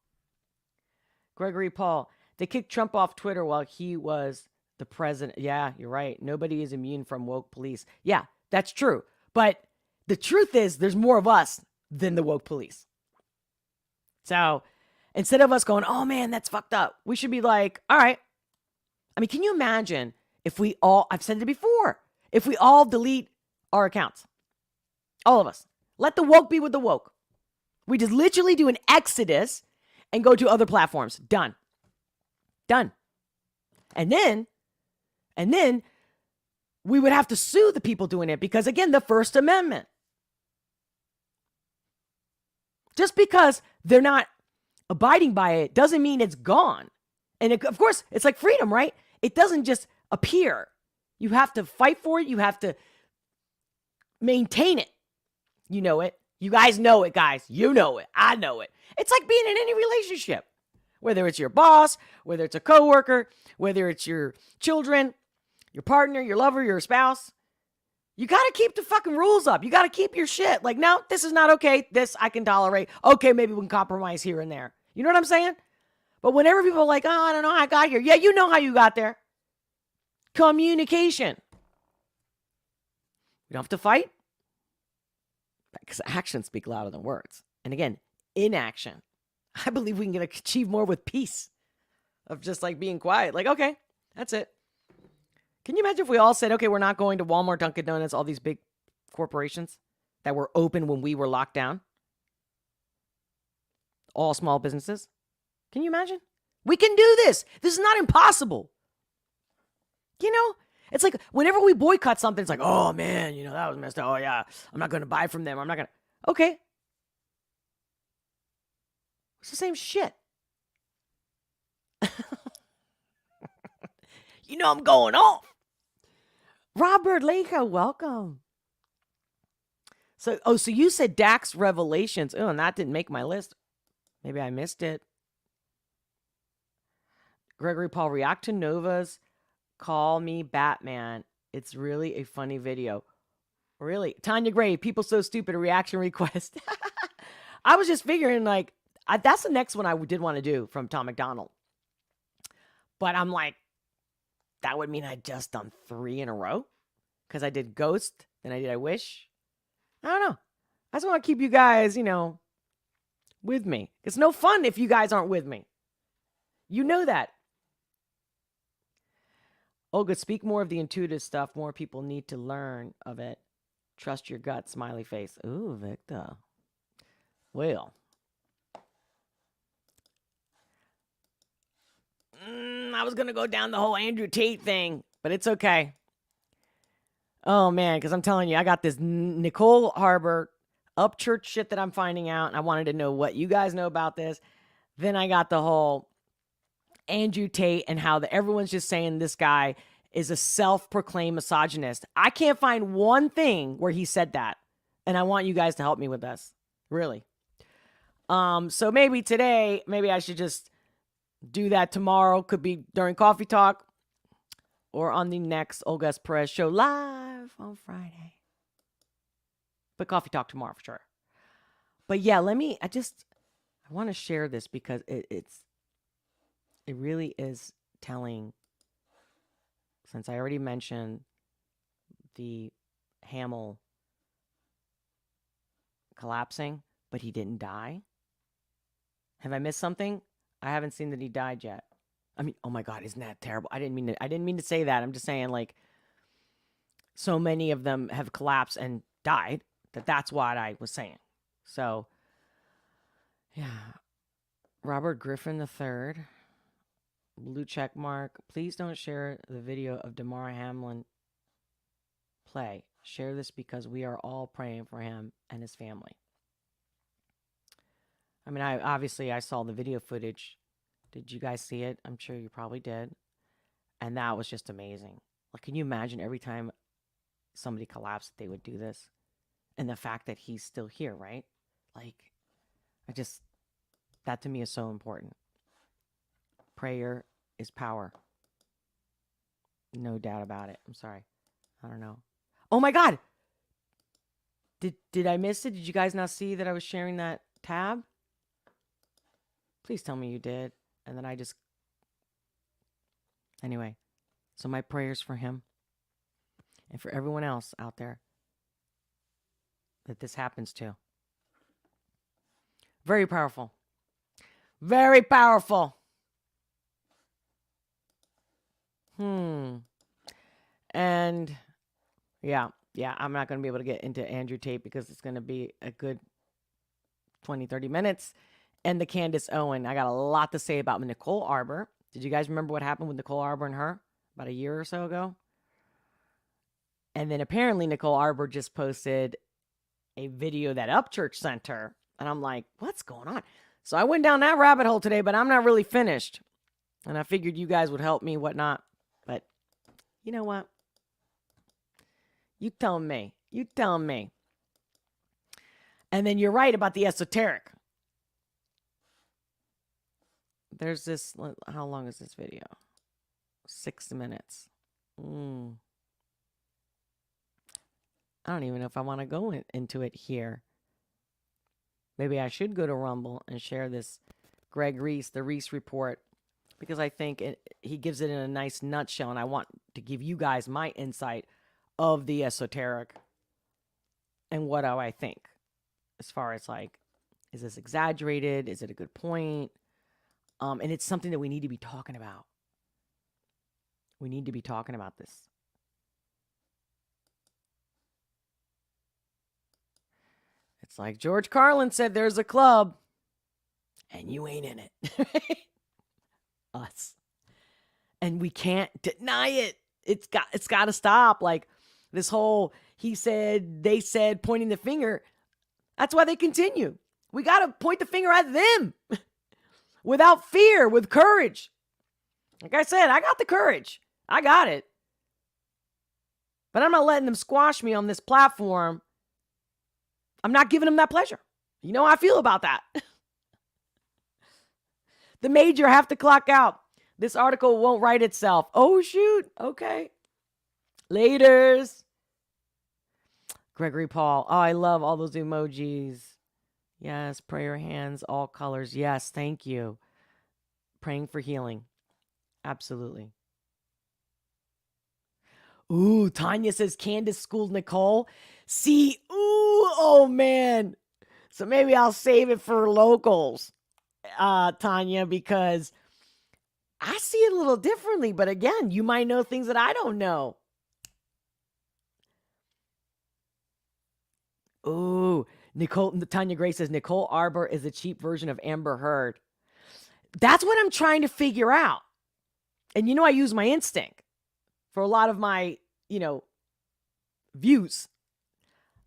Gregory Paul, they kicked Trump off Twitter while he was the president. Yeah, you're right. Nobody is immune from woke police. Yeah, that's true. But the truth is there's more of us than the woke police. So instead of us going, oh man, that's fucked up, we should be like, all right. I mean, can you imagine if we all, I've said it before, if we all delete our accounts, all of us, let the woke be with the woke. We just literally do an exodus and go to other platforms. Done. And then we would have to sue the people doing it because, again, the First Amendment. Just because they're not abiding by it doesn't mean it's gone. And of course, it's like freedom, right? It doesn't just appear. You have to fight for it. You have to maintain it. You know it. You guys know it, guys. You know it. I know it. It's like being in any relationship, whether it's your boss, whether it's a coworker, whether it's your children, your partner, your lover, your spouse. You got to keep the fucking rules up. You got to keep your shit. Like, no, this is not okay. This I can tolerate. Okay, maybe we can compromise here and there. You know what I'm saying? But whenever people are like, oh, I don't know how I got here. Yeah, you know how you got there. Communication. You don't have to fight. Because actions speak louder than words. And again, inaction. I believe we can achieve more with peace. Of just like being quiet. Like, okay, that's it. Can you imagine if we all said, okay, we're not going to Walmart, Dunkin' Donuts, all these big corporations that were open when we were locked down? All small businesses. Can you imagine? We can do this. This is not impossible. You know? It's like whenever we boycott something, it's like, oh man, that was messed up. Oh yeah, I'm not going to buy from them. I'm not going to. Okay. It's the same shit. I'm going off. Robert Laker, welcome. So you said Dax Revelations. Oh, and that didn't make my list. Maybe I missed it. Gregory Paul, react to Nova's Call Me Batman. It's really a funny video. Really? Tanya Gray, people so stupid, a reaction request. I was just figuring, like, that's the next one I did want to do from Tom McDonald. But I'm like, that would mean I'd just done 3 in a row. Because I did Ghost, then I did I Wish. I don't know. I just want to keep you guys, with me. It's no fun if you guys aren't with me. You know that. Olga, speak more of the intuitive stuff. More people need to learn of it. Trust your gut, smiley face. Ooh, Victor. Well. I was going to go down the whole Andrew Tate thing, but it's okay. Oh, man, because I'm telling you, I got this Nicole Arbour Upchurch shit that I'm finding out, and I wanted to know what you guys know about this. Then I got the whole Andrew Tate and how everyone's just saying this guy is a self-proclaimed misogynist. I can't find one thing where he said that, and I want you guys to help me with this, really. So maybe today, maybe I should just do that tomorrow. Could be during Coffee Talk or on the next Olga S. Pérez show live on Friday. But Coffee Talk tomorrow for sure. But yeah, I want to share this because it really is telling. Since I already mentioned the Hamlin collapsing, but he didn't die. Have I missed something? I haven't seen that he died yet. I mean, oh my God, isn't that terrible? I didn't mean to say that. I'm just saying, like, so many of them have collapsed and died that's what I was saying. So, yeah. Robert Griffin III. Blue check mark. Please don't share the video of Damar Hamlin play. Share this because we are all praying for him and his family. I mean, I saw the video footage. Did you guys see it? I'm sure you probably did. And that was just amazing. Like, can you imagine every time somebody collapsed, they would do this? And the fact that he's still here, right? Like, that to me is so important. Prayer is power. No doubt about it. I'm sorry. I don't know. Oh my God. Did I miss it? Did you guys not see that I was sharing that tab? Please tell me you did. And then anyway. So my prayers for him and for everyone else out there that this happens to. Very powerful. Very powerful. And yeah, I'm not going to be able to get into Andrew Tate because it's going to be a good 20, 30 minutes. And the Candace Owen. I got a lot to say about Nicole Arbour. Did you guys remember what happened with Nicole Arbour and her about a year or so ago? And then apparently Nicole Arbour just posted a video that Upchurch sent her. And I'm like, what's going on? So I went down that rabbit hole today, but I'm not really finished. And I figured you guys would help me, whatnot. But you know what? You tell me. You tell me. And then you're right about the esoteric. There's this, how long is this video? 6 minutes. I don't even know if I want to go into it here. Maybe I should go to Rumble and share this Greg Reese, the Reese Report, because I think he gives it in a nice nutshell, and I want to give you guys my insight of the esoteric and what do I think as far as, like, is this exaggerated? Is it a good point? And it's something that we need to be talking about. We need to be talking about this. It's like George Carlin said, there's a club and you ain't in it. Us. And we can't deny it. It's got to stop. Like this whole he said, they said, pointing the finger. That's why they continue. We got to point the finger at them without fear, with courage. Like I said, I got the courage. I got it. But I'm not letting them squash me on this platform. I'm not giving them that pleasure. You know how I feel about that. The major have to clock out. This article won't write itself. Oh, shoot. Okay. Laters. Gregory Paul. Oh, I love all those emojis. Yes, prayer hands, all colors. Yes, thank you. Praying for healing. Absolutely. Ooh, Tanya says Candace schooled Nicole. See, oh man. So maybe I'll save it for locals, Tanya, because I see it a little differently. But again, you might know things that I don't know. Ooh, Tanya Gray says Nicole Arbour is a cheap version of Amber Heard. That's what I'm trying to figure out. And I use my instinct for a lot of my, views.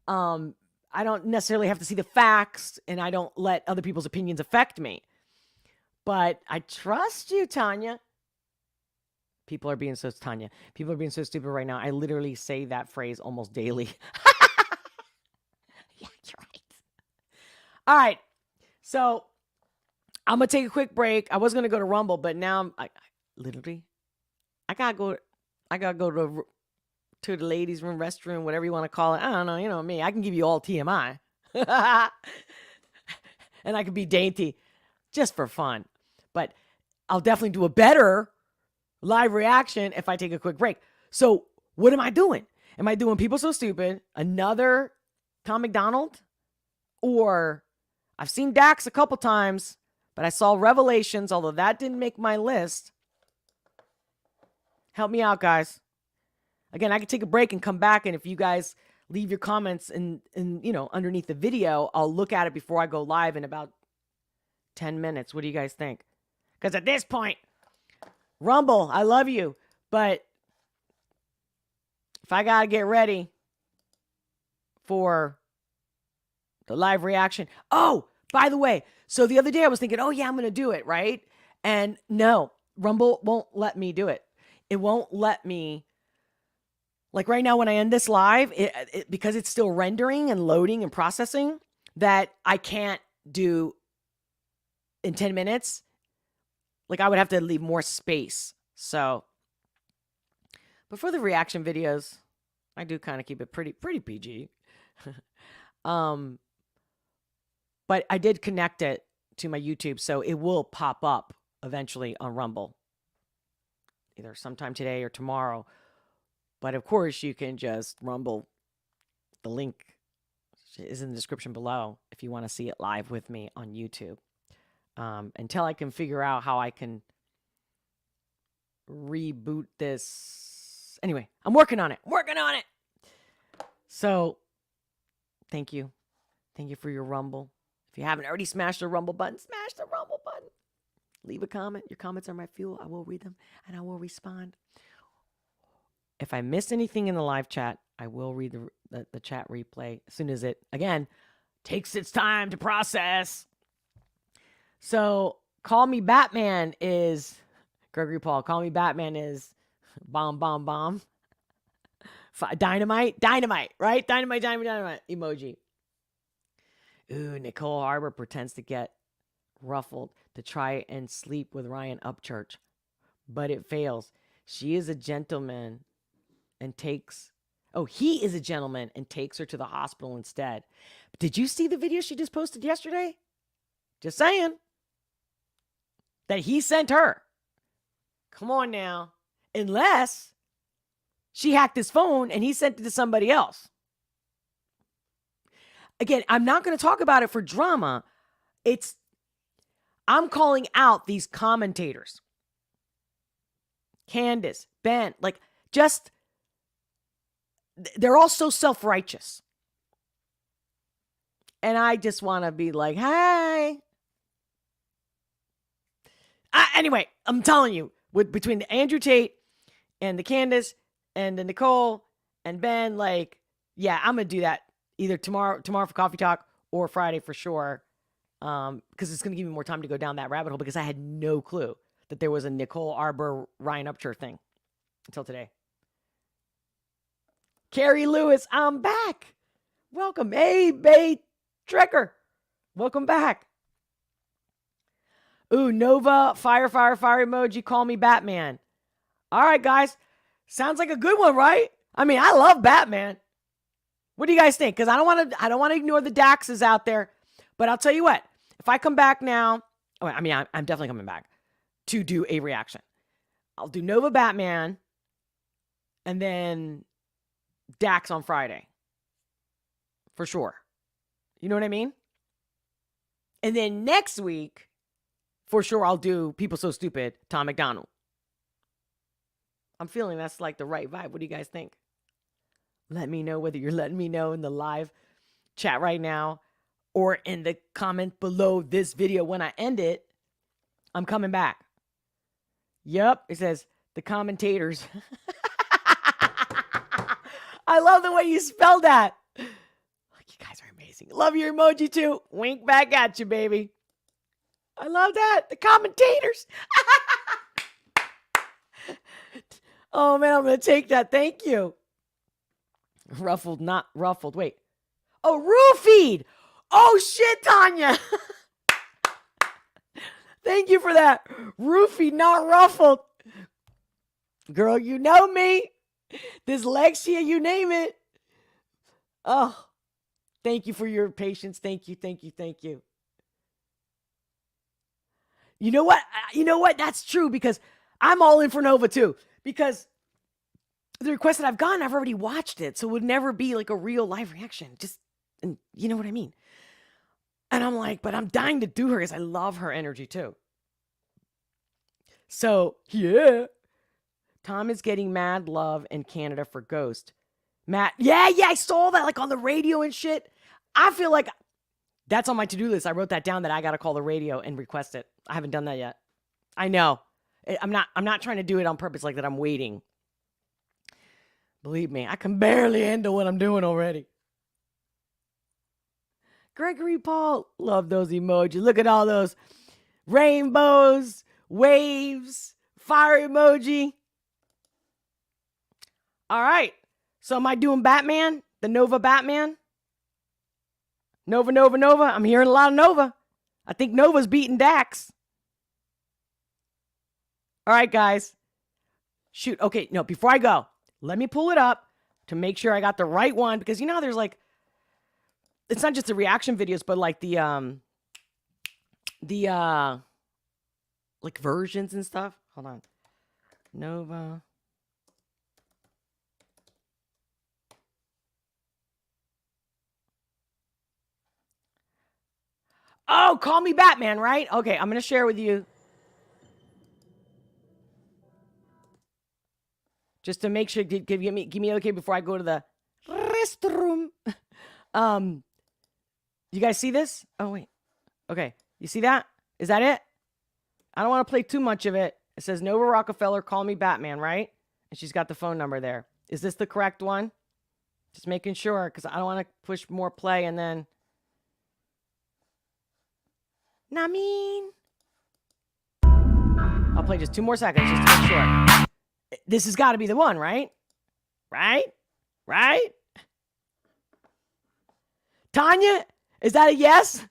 I don't necessarily have to see the facts, and I don't let other people's opinions affect me. But I trust you, Tanya. People are being so stupid right now. I literally say that phrase almost daily. Yeah, you're right. All right. So I'm going to take a quick break. I was going to go to Rumble, but now I got to go to the ladies' room, restroom, whatever you want to call it. I don't know. You know me. I can give you all TMI. And I can be dainty just for fun. But I'll definitely do a better live reaction if I take a quick break. So what am I doing? Am I doing People So Stupid, another Tom McDonald? Or I've seen Dax a couple times, but I saw Revelations, although that didn't make my list. Help me out, guys. Again, I can take a break and come back, and if you guys leave your comments in underneath the video, I'll look at it before I go live in about 10 minutes. What do you guys think? Because at this point, Rumble, I love you, but if I got to get ready for the live reaction. Oh, by the way, so the other day I was thinking, oh yeah, I'm going to do it, right? And no, Rumble won't let me do it. It won't let me. Like right now when I end this live, because it's still rendering and loading and processing, that I can't do in 10 minutes. Like I would have to leave more space. So, but for the reaction videos, I do kind of keep it pretty PG. But I did connect it to my YouTube, so it will pop up eventually on Rumble. Either sometime today or tomorrow. But of course, you can just Rumble. The link is in the description below if you want to see it live with me on YouTube. Until I can figure out how I can reboot this. Anyway, I'm working on it. So, thank you. Thank you for your Rumble. If you haven't already smashed the Rumble button, smash the Rumble button. Leave a comment. Your comments are my fuel. I will read them and I will respond. If I missed anything in the live chat, I will read the chat replay as soon as it, again, takes its time to process. So, Call Me Batman is, Gregory Paul, Call Me Batman is bomb. Dynamite, right? Dynamite emoji. Ooh, Nicole Arbour pretends to get ruffled to try and sleep with Ryan Upchurch, but it fails. He is a gentleman and takes her to the hospital instead. But did you see the video she just posted yesterday? Just saying. That he sent her. Come on now. Unless she hacked his phone and he sent it to somebody else. Again, I'm not going to talk about it for drama. I'm calling out these commentators. Candace, Ben, they're all so self-righteous. And I just want to be like, hey. Anyway, I'm telling you, between the Andrew Tate and the Candace and the Nicole and Ben, yeah, I'm going to do that either tomorrow for Coffee Talk or Friday for sure. Because it's going to give me more time to go down that rabbit hole because I had no clue that there was a Nicole Arbour, Ryan Upchurch thing until today. Carrie Lewis, I'm back. Welcome. Hey, Bay Trekker. Welcome back. Ooh, Nova, fire emoji, Call Me Batman. All right, guys. Sounds like a good one, right? I mean, I love Batman. What do you guys think? Because I don't want to ignore the Daxes out there. But I'll tell you what, if I come back now, I'm definitely coming back to do a reaction. I'll do Nova Batman and then Dax on Friday. For sure. You know what I mean? And then next week, for sure, I'll do People So Stupid, Tom McDonald. I'm feeling that's like the right vibe. What do you guys think? Let me know whether you're letting me know in the live chat right now or in the comment below this video when I end it. I'm coming back. Yep, it says the commentators. I love the way you spelled that. You guys are amazing. Love your emoji too. Wink back at you, baby. I love that. The commentators. Oh, man, I'm going to take that. Thank you. Ruffled, not ruffled. Wait. Oh, roofied. Oh, shit, Tanya. Thank you for that. Roofied, not ruffled. Girl, you know me. Dyslexia, you name it. Oh, thank you for your patience. Thank you, thank you, thank you. You know what? That's true because I'm all in for Nova too. Because the request that I've gotten, I've already watched it. So it would never be like a real live reaction. And you know what I mean? And I'm like, but I'm dying to do her because I love her energy too. So, yeah. Tom is getting mad love in Canada for Ghost. Matt, yeah, I saw that like on the radio and shit. I feel like that's on my to-do list. I wrote that down that I got to call the radio and request it. I haven't done that yet. I know. I'm not trying to do it on purpose like that. I'm waiting. Believe me, I can barely handle what I'm doing already. Gregory Paul, love those emojis. Look at all those rainbows, waves, fire emoji. All right. So am I doing Batman? The Nova Batman? Nova. I'm hearing a lot of Nova. I think Nova's beating Dax. All right, guys. Shoot. Okay, no, before I go, let me pull it up to make sure I got the right one. Because, you know, there's like, it's not just the reaction videos, but like the like versions and stuff. Hold on. Nova. Oh, Call Me Batman, right? Okay, I'm going to share with you. Just to make sure, give me okay before I go to the restroom. You guys see this? Oh, wait. Okay, you see that? Is that it? I don't want to play too much of it. It says Nova Rockefeller, Call Me Batman, right? And she's got the phone number there. Is this the correct one? Just making sure, because I don't want to push more play and then... Namin. I'll play just 2 more seconds just to make sure. This has got to be the one, right? Right? Tanya, is that a yes?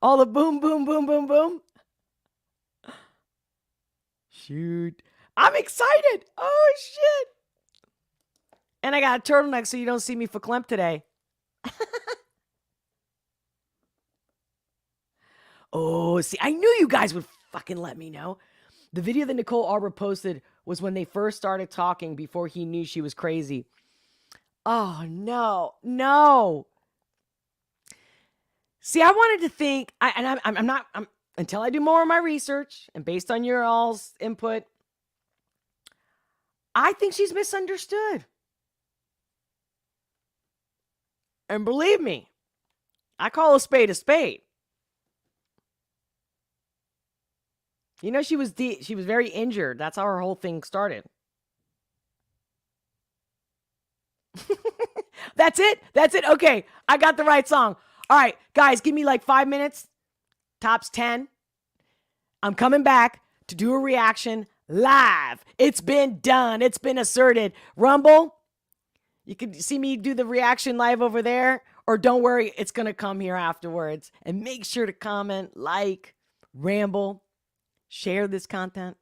All the boom, boom, boom, boom, boom. Shoot. I'm excited. Oh, shit. And I got a turtleneck so you don't see me for Klemp today. Oh, see, I knew you guys would fucking let me know. The video that Nicole Arbour posted was when they first started talking before he knew she was crazy. Oh, no. See, I wanted to think, I'm not, until I do more of my research and based on your all's input, I think she's misunderstood. And believe me, I call a spade a spade. You know, she was very injured. That's how her whole thing started. That's it. Okay, I got the right song. All right, guys, give me like 5 minutes. Tops 10. I'm coming back to do a reaction live. It's been done. It's been asserted. Rumble, you can see me do the reaction live over there. Or don't worry, it's going to come here afterwards. And make sure to comment, like, ramble. Share this content.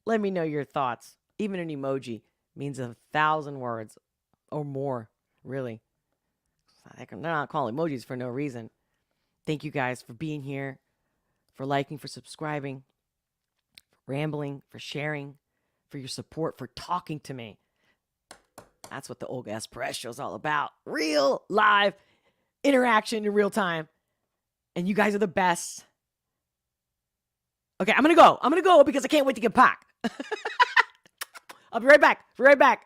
Let me know your thoughts. Even an emoji means 1,000 words or more. Really. They're not calling emojis for no reason. Thank you guys for being here, for liking, for subscribing, for rambling, for sharing, for your support, for talking to me. That's what the Olga S. Pérez show is all about. Real, live interaction in real time. And you guys are the best. Okay, I'm going to go. I'm going to go because I can't wait to get back. I'll be right back.